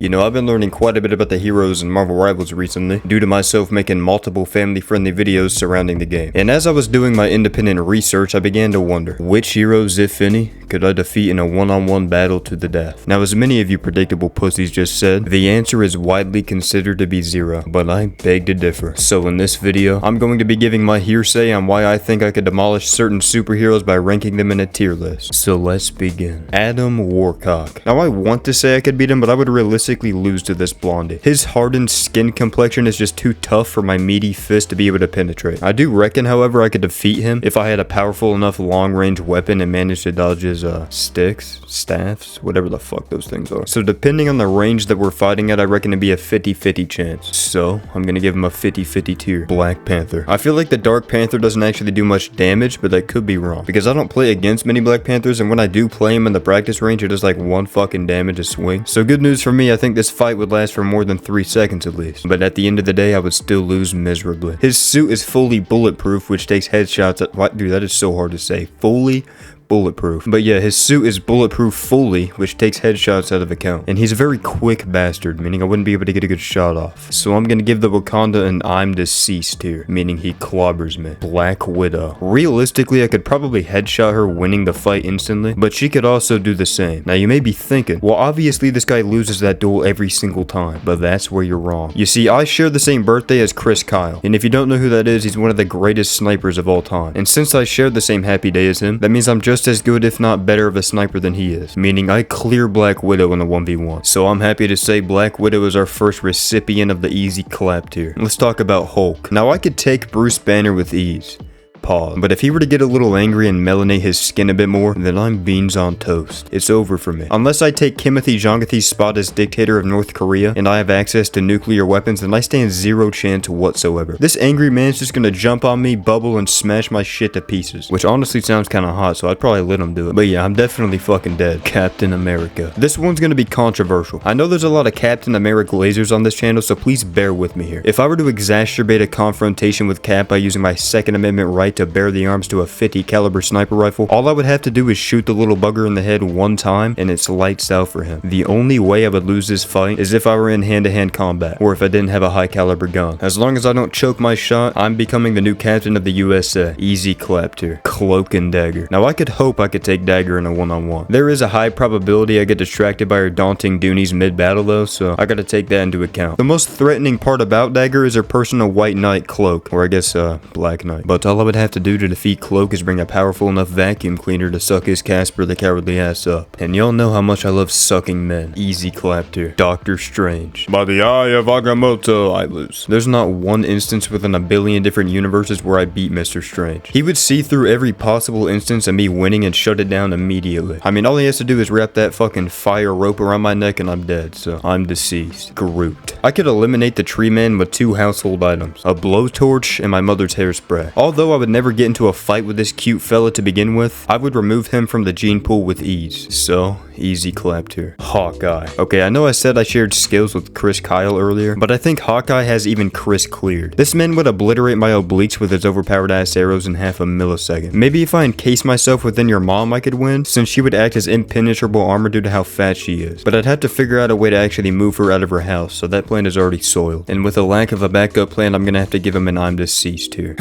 You know, I've been learning quite a bit about the heroes and Marvel Rivals recently, due to myself making multiple family-friendly videos surrounding the game. And as I was doing my independent research, I began to wonder, which heroes, if any, could I defeat in a one-on-one battle to the death? Now, as many of you predictable pussies just said, the answer is widely considered to be zero, but I beg to differ. So in this video, I'm going to be giving my hearsay on why I think I could demolish certain superheroes by ranking them in a tier list. So let's begin. Adam Warcock. Now, I want to say I could beat him, but I would realistically lose to this blondie. His hardened skin complexion is just too tough for my meaty fist to be able to penetrate. I do reckon, however, I could defeat him if I had a powerful enough long-range weapon and managed to dodge his sticks, staffs, whatever the fuck those things are. So depending on the range that we're fighting at, I reckon it'd be a 50-50 chance. So I'm gonna give him a 50-50 tier. Black Panther. I feel like the Dark Panther doesn't actually do much damage, but that could be wrong, because I don't play against many Black Panthers, and when I do play him in the practice range, it does like one fucking damage a swing. So good news for me, I think this fight would last for more than 3 seconds at least, but at the end of the day I would still lose miserably. His suit is fully bulletproof, which takes headshots at what, dude, that is so hard to say. Fully bulletproof. But yeah, his suit is bulletproof fully, which takes headshots out of account. And he's a very quick bastard, meaning I wouldn't be able to get a good shot off. So I'm gonna give the Wakanda an I'm deceased here, meaning he clobbers me. Black Widow. Realistically, I could probably headshot her winning the fight instantly, but she could also do the same. Now you may be thinking, well obviously this guy loses that duel every single time, but that's where you're wrong. You see, I share the same birthday as Chris Kyle, and if you don't know who that is, he's one of the greatest snipers of all time. And since I share the same happy day as him, that means I'm just as good, if not better, of a sniper than he is, meaning I clear Black Widow in the 1v1. So I'm happy to say Black Widow is our first recipient of the easy clap tier. Let's talk about Hulk. Now I could take Bruce Banner with ease. Pause. But if he were to get a little angry and melanate his skin a bit more, then I'm beans on toast. It's over for me. Unless I take Timothy Jongathy's spot as dictator of North Korea and I have access to nuclear weapons, then I stand zero chance whatsoever. This angry man's just gonna jump on me, bubble, and smash my shit to pieces. Which honestly sounds kinda hot, so I'd probably let him do it. But yeah, I'm definitely fucking dead. Captain America. This one's gonna be controversial. I know there's a lot of Captain America lasers on this channel, so please bear with me here. If I were to exacerbate a confrontation with Cap by using my Second Amendment right to bare the arms to a 50 caliber sniper rifle, all I would have to do is shoot the little bugger in the head one time and it's lights out for him. The only way I would lose this fight is if I were in hand-to-hand combat, or if I didn't have a high caliber gun. As long as I don't choke my shot, I'm becoming the new captain of the USA. Easy clap tier. Cloak and Dagger. Now I could hope I could take Dagger in a one-on-one. There is a high probability I get distracted by her daunting Doonies mid-battle though, so I gotta take that into account. The most threatening part about Dagger is her personal White Knight Cloak, or I guess Black Knight. But all I would have to do to defeat Cloak is bring a powerful enough vacuum cleaner to suck his Casper the Cowardly ass up. And y'all know how much I love sucking men. Easy clap tier. Doctor Strange. By the eye of Agamotto, I lose. There's not one instance within a billion different universes where I beat Mr. Strange. He would see through every possible instance of me winning and shut it down immediately. I mean, all he has to do is wrap that fucking fire rope around my neck and I'm dead, so I'm deceased. Groot. I could eliminate the Tree Man with 2 household items. A blowtorch and my mother's hairspray. Although I would never get into a fight with this cute fella to begin with, I would remove him from the gene pool with ease. So, easy clap tier. Hawkeye. Okay, I know I said I shared skills with Chris Kyle earlier, but I think Hawkeye has even Chris cleared. This man would obliterate my obliques with his overpowered ass arrows in half a millisecond. Maybe if I encase myself within your mom I could win, since she would act as impenetrable armor due to how fat she is. But I'd have to figure out a way to actually move her out of her house, so that plan is already soiled. And with a lack of a backup plan, I'm gonna have to give him an I'm deceased here.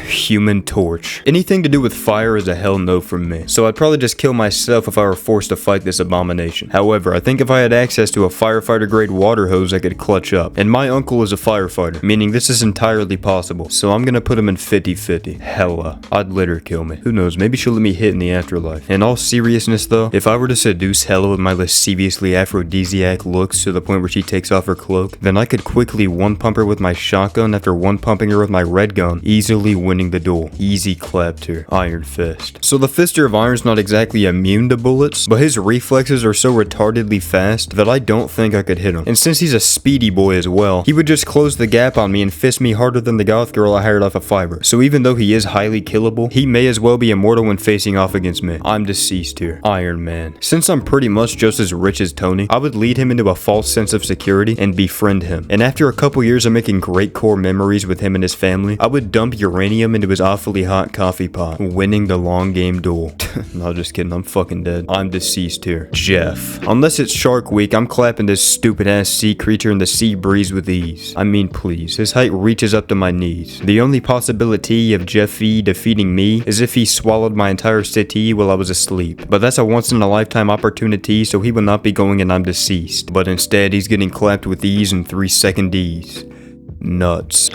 Human Torch. Anything to do with fire is a hell no from me, so I'd probably just kill myself if I were forced to fight this abomination. However, I think if I had access to a firefighter grade water hose I could clutch up, and my uncle is a firefighter, meaning this is entirely possible, so I'm gonna put him in 50-50. Hella. I'd let her kill me. Who knows, maybe she'll let me hit in the afterlife. In all seriousness though, if I were to seduce Hella with my lasciviously aphrodisiac looks to the point where she takes off her cloak, then I could quickly one-pump her with my shotgun after one-pumping her with my red gun, easily winning the duel. Easy clap tier. Iron Fist. So the Fister of Iron's not exactly immune to bullets, but his reflexes are so retardedly fast that I don't think I could hit him. And since he's a speedy boy as well, he would just close the gap on me and fist me harder than the goth girl I hired off of Fiverr. So even though he is highly killable, he may as well be immortal when facing off against me. I'm deceased here. Iron Man. Since I'm pretty much just as rich as Tony, I would lead him into a false sense of security and befriend him. And after a couple years of making great core memories with him and his family, I would dump uranium into his awfully hot coffee pot, winning the long game duel. No, just kidding, I'm fucking dead. I'm deceased here. tier. Jeff. Unless it's Shark Week, I'm clapping this stupid ass sea creature in the sea breeze with ease. I mean, please, his height reaches up to my knees. The only possibility of Jeffy defeating me is if he swallowed my entire city while I was asleep. But that's a once in a lifetime opportunity, so he will not be going and I'm deceased. But instead, he's getting clapped with ease in 3-second Ds. Nuts.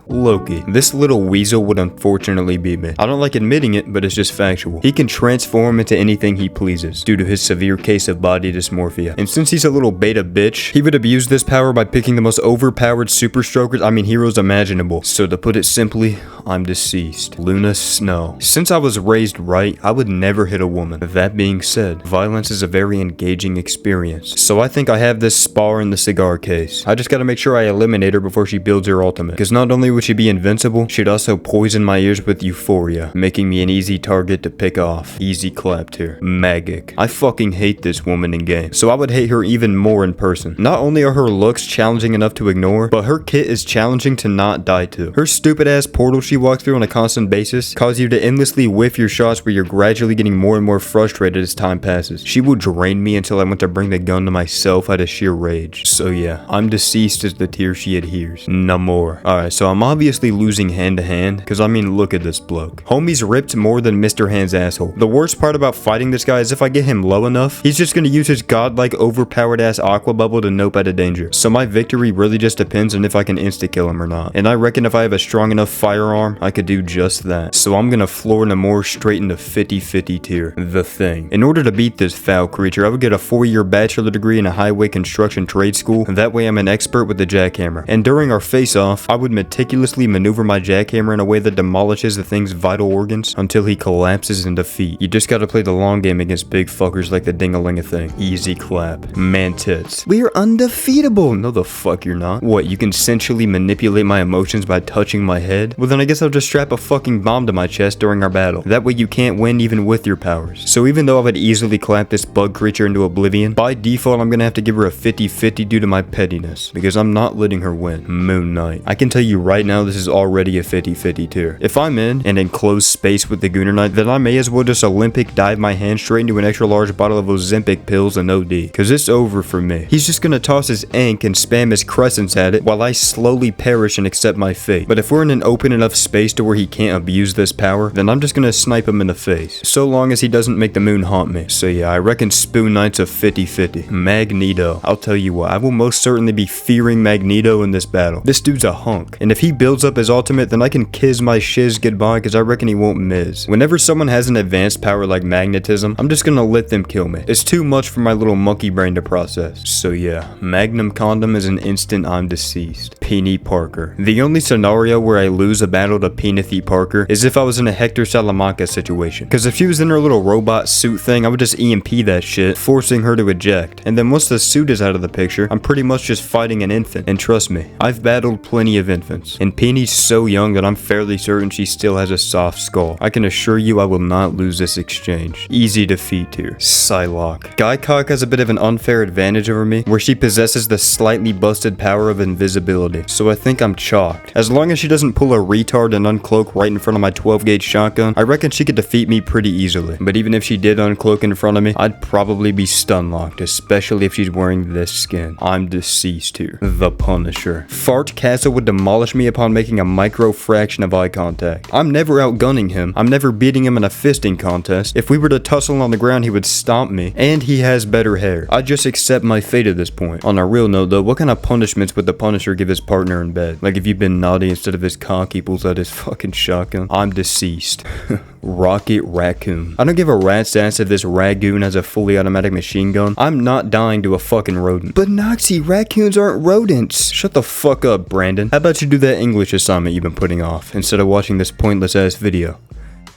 Loki. This little weasel would unfortunately beat me. I don't like admitting it, but it's just factual. He can transform into anything he pleases due to his severe case of body dysmorphia. And since he's a little beta bitch, he would abuse this power by picking the most overpowered super strokers, heroes imaginable. So to put it simply, I'm deceased. Luna Snow. Since I was raised right, I would never hit a woman. That being said, violence is a very engaging experience. So I think I have this spar in the cigar case. I just gotta make sure I eliminate her before she builds her ultimate. Because not only would she be invincible, she'd also poison my ears with euphoria, making me an easy target to pick off. Easy clap tier. Magik. I fucking hate this woman in game, so I would hate her even more in person. Not only are her looks challenging enough to ignore, but her kit is challenging to not die to. Her stupid ass portal she walks through on a constant basis cause you to endlessly whiff your shots where you're gradually getting more and more frustrated as time passes. She will drain me until I want to bring the gun to myself out of sheer rage. So yeah, I'm deceased as the tier she adheres. No more. Alright, so I'm obviously losing hand to hand, because look at this bloke. Homie's ripped more than Mr. Hand's asshole. The worst part about fighting this guy is if I get him low enough, he's just gonna use his godlike overpowered ass aqua bubble to nope out of danger. So my victory really just depends on if I can insta kill him or not. And I reckon if I have a strong enough firearm, I could do just that. So I'm gonna floor Namor straight into 50-50 tier. The Thing. In order to beat this foul creature, I would get a 4-year bachelor degree in a highway construction trade school, and that way I'm an expert with the jackhammer. And during our face-off, I would meticulously maneuver my jackhammer in a way that demolishes the Thing's vital organs until he collapses in defeat. You just gotta play the long game against big fuckers like the Dingalinga Thing. Easy clap. Man tits. We're undefeatable. No the fuck you're not. What, you can sensually manipulate my emotions by touching my head? Well then I guess I'll just strap a fucking bomb to my chest during our battle. That way you can't win even with your powers. So even though I would easily clap this bug creature into oblivion, by default I'm gonna have to give her a 50-50 due to my pettiness, because I'm not letting her win. Moon Knight. I can tell you right now this is already a 50-50 tier. If I'm in an enclosed space with the Gooner Knight, then I may as well just Olympic dive my hand straight into an extra large bottle of Ozempic pills and OD, cause it's over for me. He's just gonna toss his ink and spam his crescents at it while I slowly perish and accept my fate. But if we're in an open enough space to where he can't abuse this power, then I'm just gonna snipe him in the face, so long as he doesn't make the moon haunt me. So yeah, I reckon Spoon Knight's a 50-50. Magneto. I'll tell you what, I will most certainly be fearing Magneto in this battle. This dude's a hunk, and if he builds up his ultimate, then I can kiss my shiz goodbye because I reckon he won't miss. Whenever someone has an advanced power like magnetism, I'm just gonna let them kill me. It's too much for my little monkey brain to process. So yeah, Magnum Condom is an instant I'm deceased. Peony Parker. The only scenario where I lose a battle to Peanuthy Parker is if I was in a Hector Salamanca situation. Because if she was in her little robot suit thing, I would just EMP that shit, forcing her to eject. And then once the suit is out of the picture, I'm pretty much just fighting an infant. And trust me, I've battled plenty of infants. And Peony's so young that I'm fairly certain she still has a soft skull. I can assure you I will not lose this exchange. Easy defeat here. Psylocke. Guycock has a bit of an unfair advantage over me, where she possesses the slightly busted power of invisibility. So I think I'm chalked. As long as she doesn't pull a retard and uncloak right in front of my 12-gauge shotgun, I reckon she could defeat me pretty easily. But even if she did uncloak in front of me, I'd probably be stun locked, especially if she's wearing this skin. I'm deceased here. The Punisher. Fart Castle would demolish me upon making a micro fraction of eye contact. I'm never outgunning him. I'm never beating him in a fisting contest. If we were to tussle on the ground, he would stomp me. And he has better hair. I just accept my fate at this point. On a real note though, what kind of punishments would the Punisher give his partner in bed? Like if you've been naughty, instead of his cock, he pulls out his fucking shotgun. I'm deceased. Rocket Raccoon. I don't give a rat's ass if this Ragoon has a fully automatic machine gun. I'm not dying to a fucking rodent. But Noxy, raccoons aren't rodents. Shut the fuck up, Brandon. How about you do that English assignment you've been putting off, instead of watching this pointless ass video?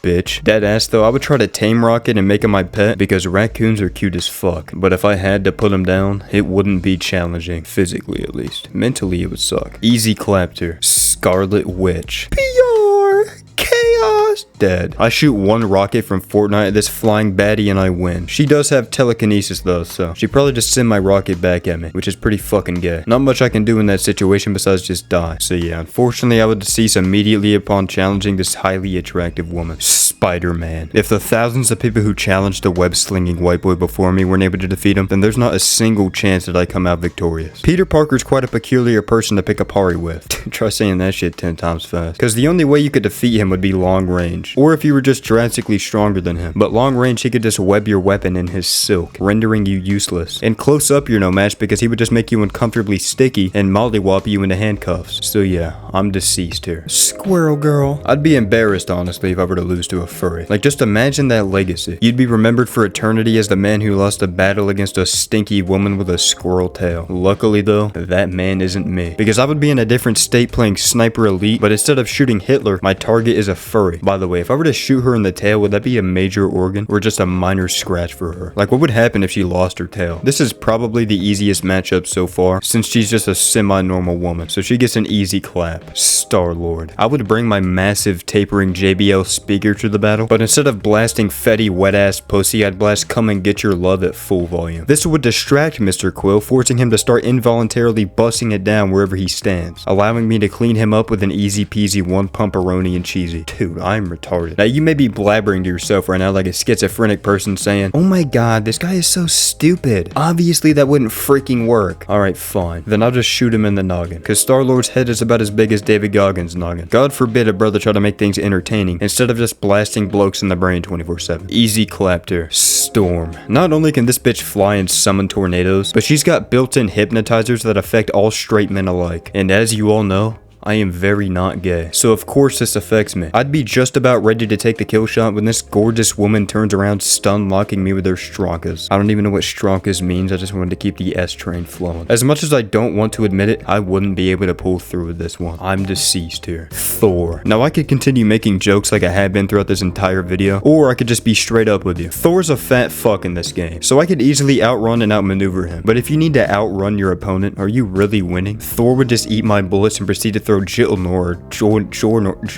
Bitch. Dead ass though, I would try to tame Rocket and make him my pet because raccoons are cute as fuck. But if I had to put him down, it wouldn't be challenging. Physically at least. Mentally it would suck. Easy clapped her. Scarlet Witch. PR! Chaos! Dead. I shoot one rocket from Fortnite at this flying baddie and I win. She does have telekinesis though, so she'd probably just send my rocket back at me, which is pretty fucking gay. Not much I can do in that situation besides just die. So yeah, unfortunately I would decease immediately upon challenging this highly attractive woman. Spider-Man. If the thousands of people who challenged the web-slinging white boy before me weren't able to defeat him, then there's not a single chance that I come out victorious. Peter Parker's quite a peculiar person to pick a party with. Try saying that shit 10 times fast. Because the only way you could defeat him would be long range, or if you were just drastically stronger than him. But long range, he could just web your weapon in his silk, rendering you useless. And close up, you're no match because he would just make you uncomfortably sticky and mollywop you into handcuffs. So yeah, I'm deceased here. Squirrel girl. I'd be embarrassed, honestly, if I were to lose to a furry. Like, just imagine that legacy. You'd be remembered for eternity as the man who lost a battle against a stinky woman with a squirrel tail. Luckily though, that man isn't me, because I would be in a different state playing Sniper Elite, but instead of shooting Hitler, my target is a furry. By the way, if I were to shoot her in the tail, would that be a major organ or just a minor scratch for her? Like, what would happen if she lost her tail? This is probably the easiest matchup so far, since she's just a semi-normal woman, so she gets an easy clap. Star-Lord. I would bring my massive tapering JBL speaker to the battle, but instead of blasting Fetty wet-ass pussy, I'd blast Come and Get Your Love at full volume. This would distract Mr. Quill, forcing him to start involuntarily busting it down wherever he stands, allowing me to clean him up with an easy peasy one pumperoni and cheesy. Dude, I'm retarded. Now you may be blabbering to yourself right now like a schizophrenic person saying, oh my god, this guy is so stupid. Obviously that wouldn't freaking work. Alright, fine. Then I'll just shoot him in the noggin, cause Star-Lord's head is about as big as David Goggins' noggin. God forbid a brother try to make things entertaining instead of just blasting blokes in the brain 24/7. Easy clapped here. Storm. Not only can this bitch fly and summon tornadoes, but she's got built-in hypnotizers that affect all straight men alike. And as you all know, I am very not gay, so of course this affects me. I'd be just about ready to take the kill shot when this gorgeous woman turns around, stun locking me with her stronkas. I don't even know what stronkas means, I just wanted to keep the S train flowing. As much as I don't want to admit it, I wouldn't be able to pull through with this one. I'm deceased here. Thor. Now I could continue making jokes like I have been throughout this entire video, or I could just be straight up with you. Thor's a fat fuck in this game, so I could easily outrun and outmaneuver him. But if you need to outrun your opponent, are you really winning? Thor would just eat my bullets and proceed to throw Jolnor,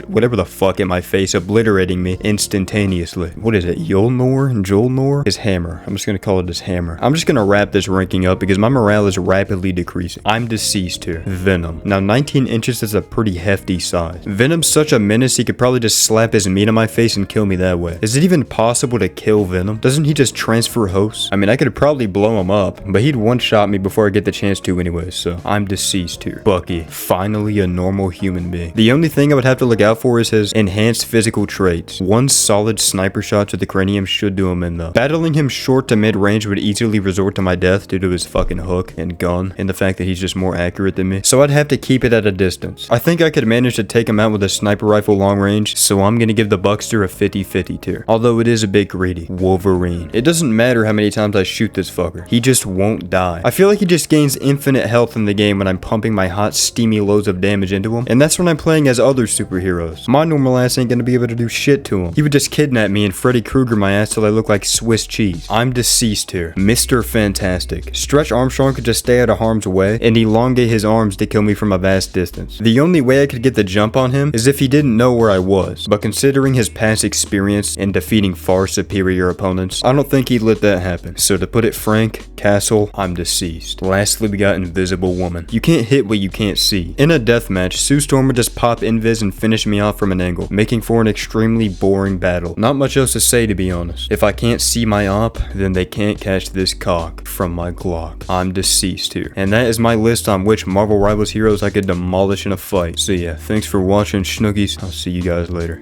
whatever the fuck in my face, obliterating me instantaneously. What is it? Jolnor? His hammer. I'm just gonna call it his hammer. I'm just gonna wrap this ranking up because my morale is rapidly decreasing. I'm deceased here. Venom. Now 19 inches is a pretty hefty size. Venom's such a menace he could probably just slap his meat on my face and kill me that way. Is it even possible to kill Venom? Doesn't he just transfer hosts? I mean, I could probably blow him up, but he'd one-shot me before I get the chance to anyways, so I'm deceased here. Bucky. Finally a normal human being. The only thing I would have to look out for is his enhanced physical traits. One solid sniper shot to the cranium should do him in though. Battling him short to mid-range would easily resort to my death due to his fucking hook and gun and the fact that he's just more accurate than me. So I'd have to keep it at a distance. I think I could manage to take him out with a sniper rifle long range, so I'm gonna give the Buckster a 50-50 tier. Although it is a bit greedy. Wolverine. It doesn't matter how many times I shoot this fucker. He just won't die. I feel like he just gains infinite health in the game when I'm pumping my hot steamy loads of damage into him, and that's when I'm playing as other superheroes. My normal ass ain't gonna be able to do shit to him. He would just kidnap me and Freddy Krueger my ass till I look like Swiss cheese. I'm deceased here. Mr. Fantastic. Stretch Armstrong could just stay out of harm's way and elongate his arms to kill me from a vast distance. The only way I could get the jump on him is if he didn't know where I was, but considering his past experience in defeating far superior opponents, I don't think he'd let that happen. So to put it frank, Castle, I'm deceased. Lastly, we got Invisible Woman. You can't hit what you can't see. In a deathmatch, Sue Storm would just pop invis and finish me off from an angle, making for an extremely boring battle. Not much else to say, to be honest. If I can't see my op, then they can't catch this cock from my Glock. I'm deceased here. And that is my list on which Marvel Rivals heroes I could demolish in a fight. So yeah, thanks for watching, Schnookies. I'll see you guys later.